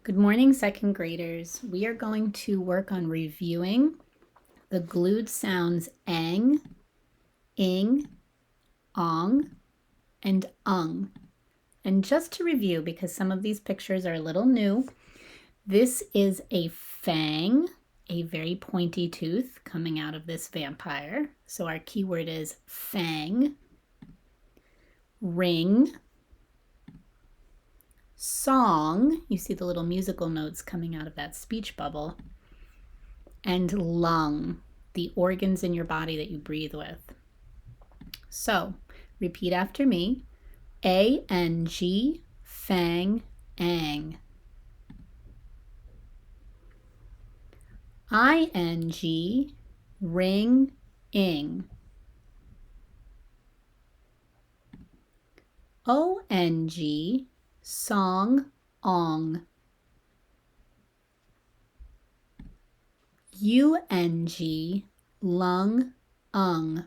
Good morning, second graders. We are going to work on reviewing the glued sounds ang, ing, ong, and ung. And just to review, because some of these pictures are a little new, this is a fang, a very pointy tooth coming out of this vampire. So our keyword is fang. Ring. Song, you see the little musical notes coming out of that speech bubble. And lung, the organs in your body that you breathe with. So repeat after me. A-N-G, fang, ang. I-N-G, ring, ing. O-N-G, song, ong. U-N-G, lung, ung.